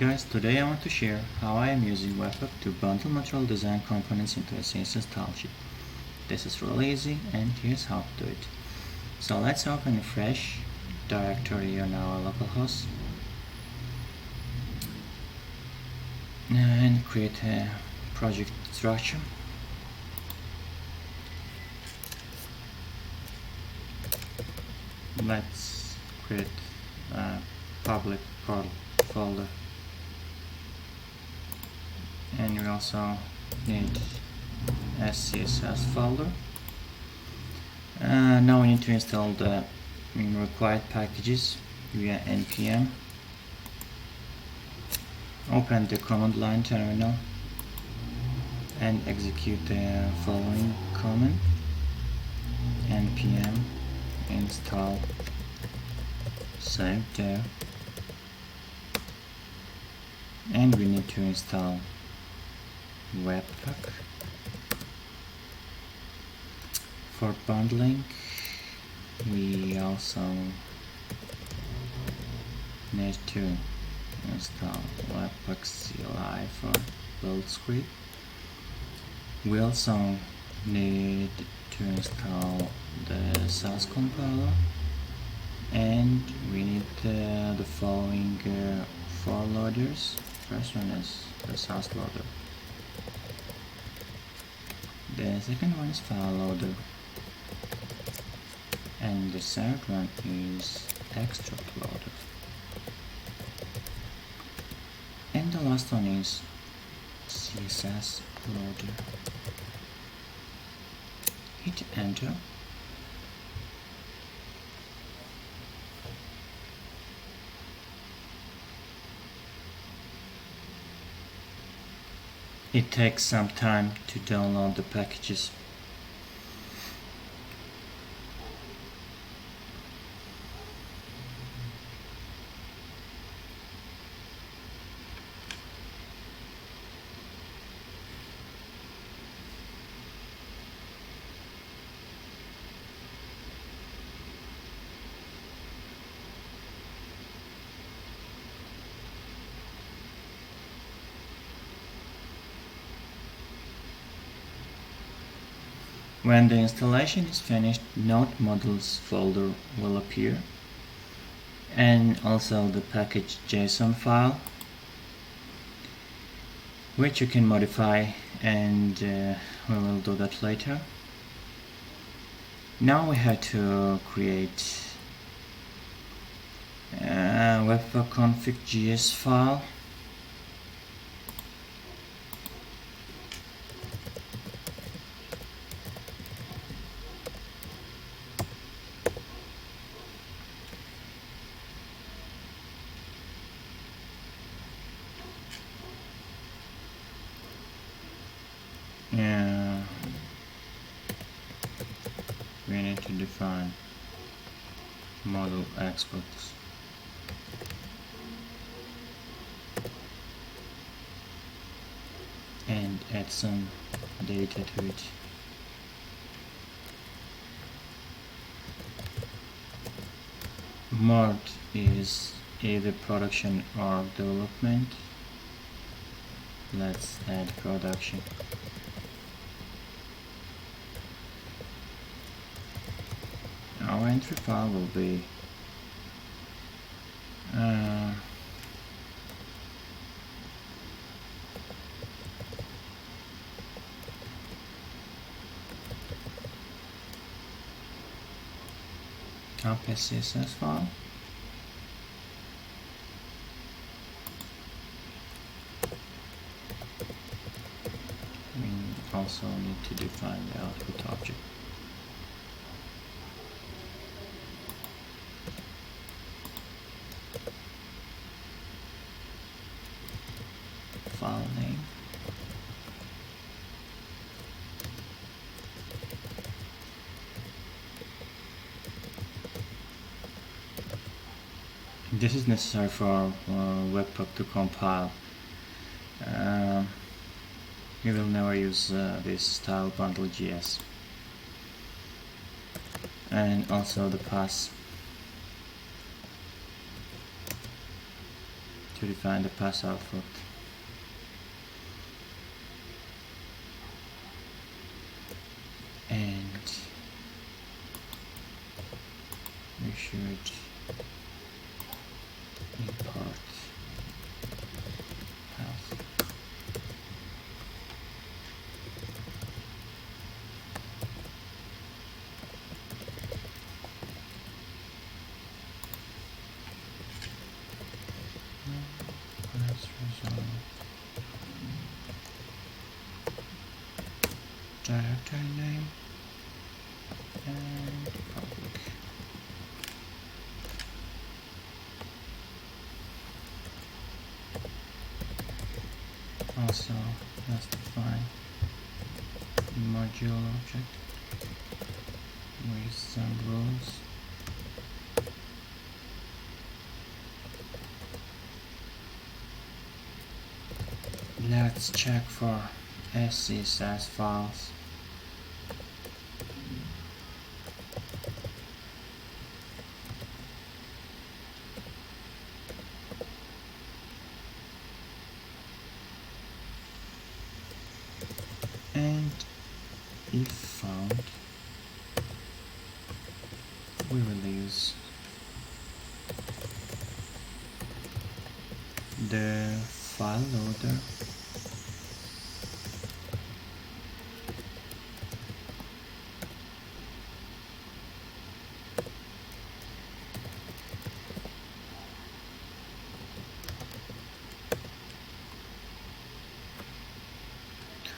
Guys, today I want to share how I am using Webpack to bundle material design components into a CSS style sheet. This is really easy and here's how to do it. So let's open a fresh directory on our localhost and create a project structure. Let's create a public folder, and we also need a CSS folder. Now we need to install the required packages via npm. Open the command line terminal and execute the following command: npm install save there, and we need to install Webpack. For bundling, we also need to install Webpack CLI for build script. We also need to install the Sass compiler, and we need the following four loaders. First one is the Sass loader. The second one is file loader, and the third one is extract loader, and the last one is CSS loader. Hit enter. It takes some time to download the packages. When the installation is finished, Node Modules folder will appear, and also the package.json file, which you can modify, and we will do that later. Now we have to create a Webpack config.js file. We need to define model exports. And add some data to it. Mode is either production or development. Let's add production. Our entry file will be CSS file. We also need to define the output object. File name. This is necessary for Webpack to compile. We will never use this style bundle.js. And also the path to define the pass output. And we should import path. Let's resolve directory name and public. Also, let's define module object with some rules. Let's check for SCSS files. And if found, we will use the file loader to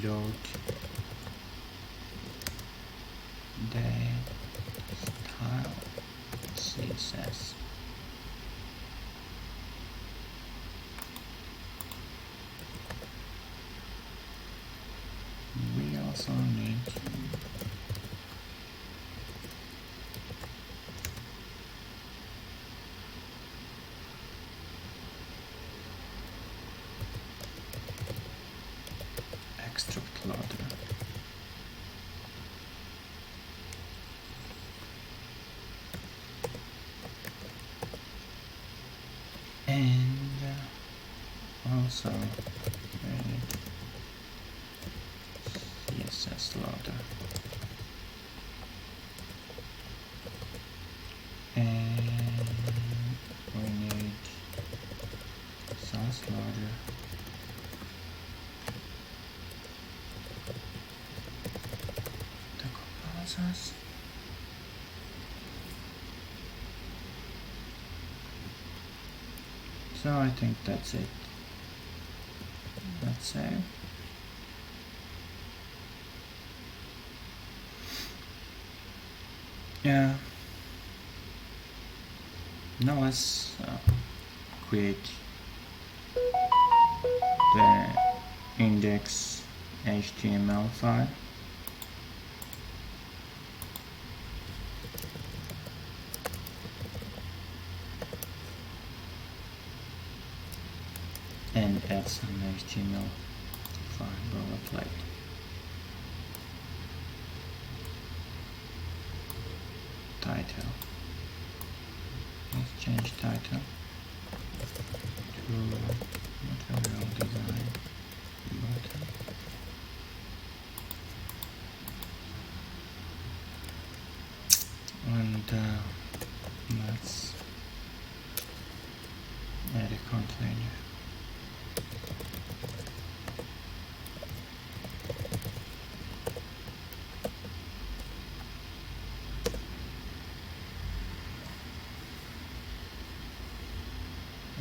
load the style CSS. We also need extract loader. And also we need CSS loader. And we need source loader. The composers. So I think that's it. Let's save. Yeah. Now let's create the index HTML file. And add some HTML file boilerplate. Title. Let's change title to material design button. And let's add a container.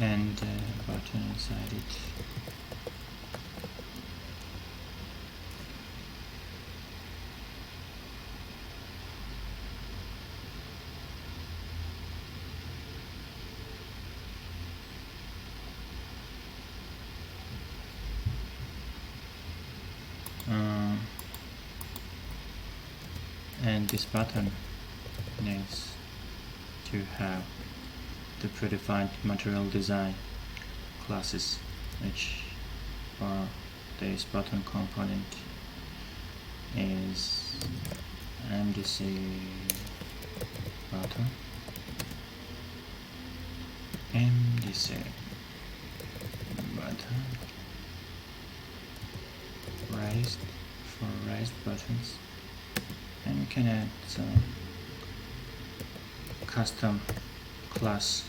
And a button inside it. And this button needs to have the predefined material design classes, which for this button component is MDC button, MDC button raised for raised buttons, and we can add some custom class,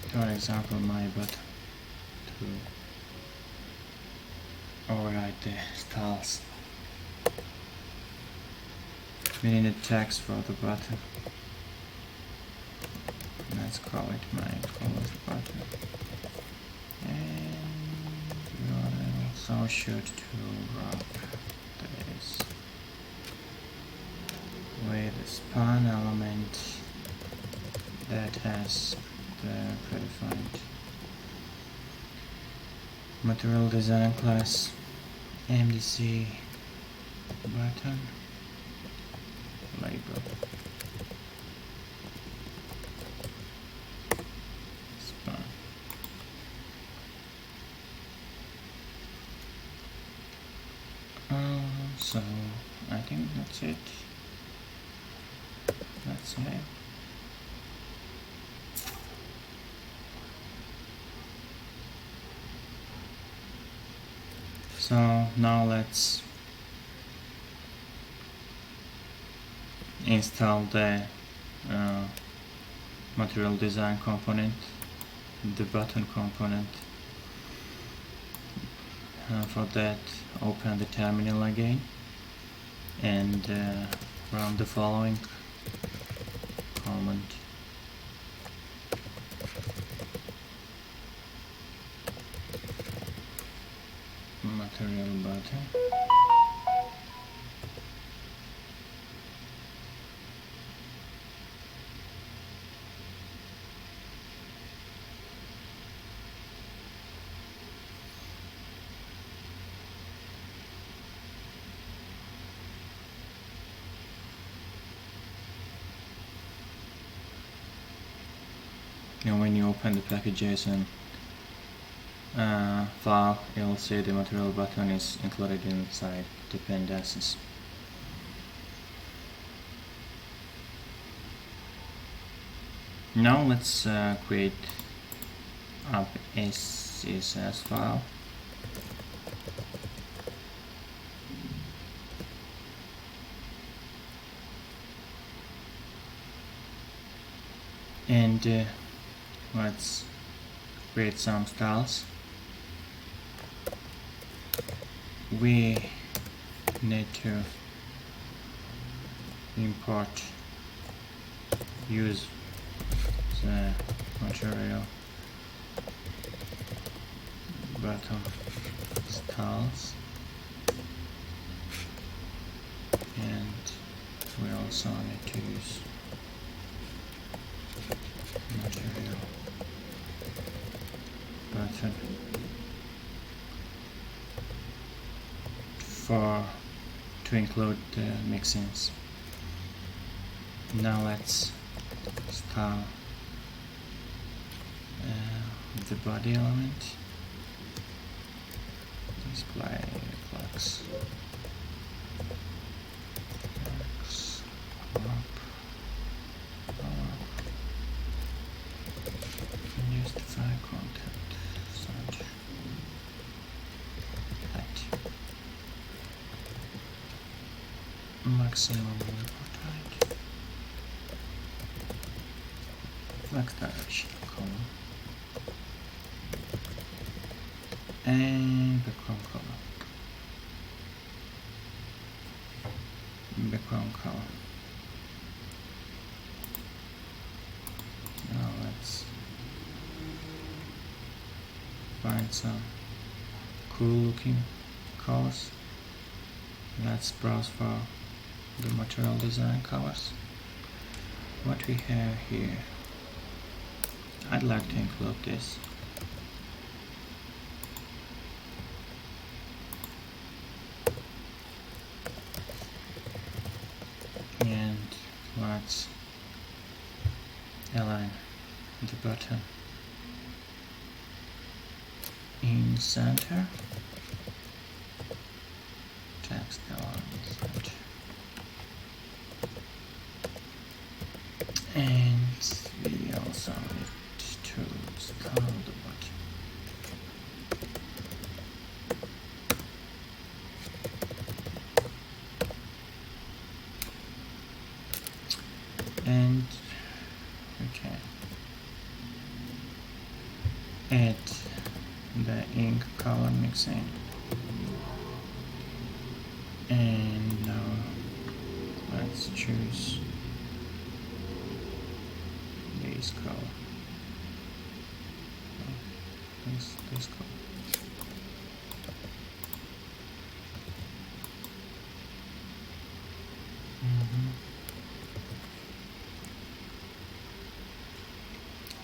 for example my button, to override the styles. We need a text for the button. Let's call it my colors button, and we also should to wrap this with a span element that has the predefined material design class MDC button label span. So I think that's it. That's it. So now let's install the material design component, the button component. For that, open the terminal again and run the following command. Material button and when you open the package.json file, you'll see the material button is included inside dependencies. Now let's create a CSS file. And let's create some styles. We need to import use the material button styles, and we also need to use material button to include the mixins. Now let's style the body element, display flux, and justify content such height, maximum import height, flex direction color, and background color. Now let's find some cool looking colors. Let's browse for the material design colors. What we have here, I'd like to include this. And let's align the button in center, text align center, and we also add the ink color mixing, and now let's choose this color, this color.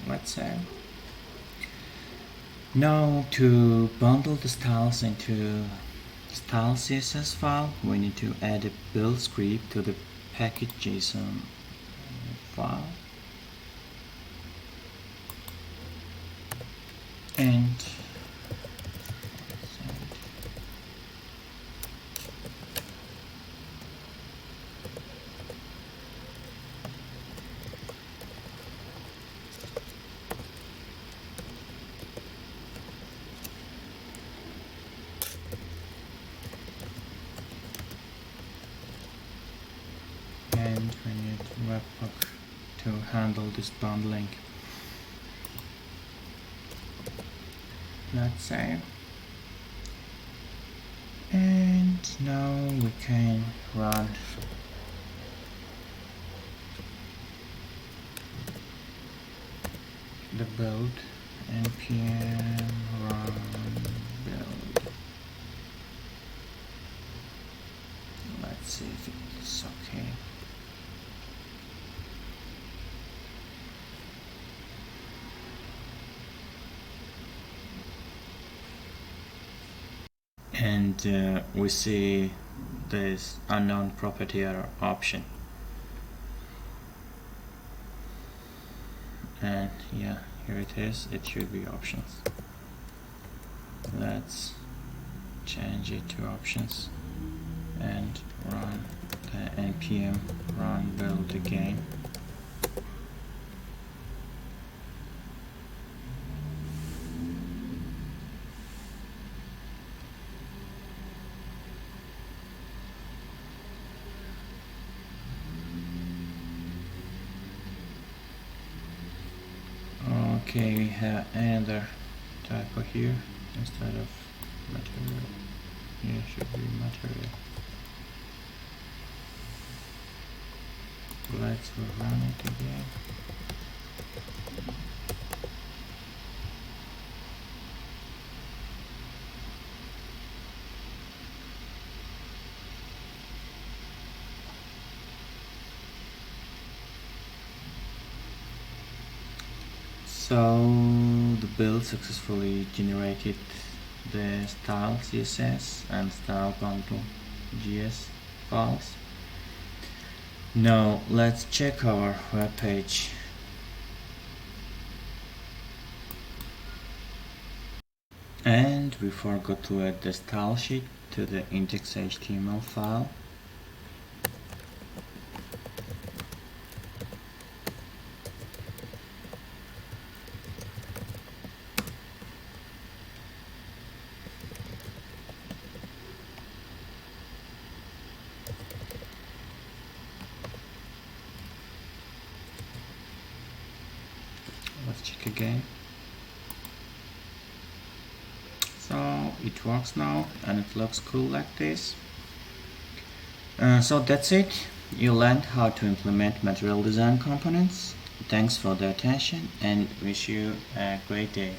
Let's say now to bundle the styles into style CSS file, we need to add a build script to the package.json file, and we need Webpack to handle this bundling. Let's save, and now we can run the build, npm run build. Let's see if it's okay. And we see this unknown property error option, and yeah, here it is. It should be options. Let's change it to options and run the npm run build again. Okay, we have another typo here. Instead of material, here should be material. Let's run it again. So the build successfully generated the style CSS and style bundle JS files. Now let's check our web page. And we forgot to add the style sheet to the index.html file. Let's check again. So it works now, and it looks cool like this. So that's it. You learned how to implement material design components. Thanks for the attention, and wish you a great day.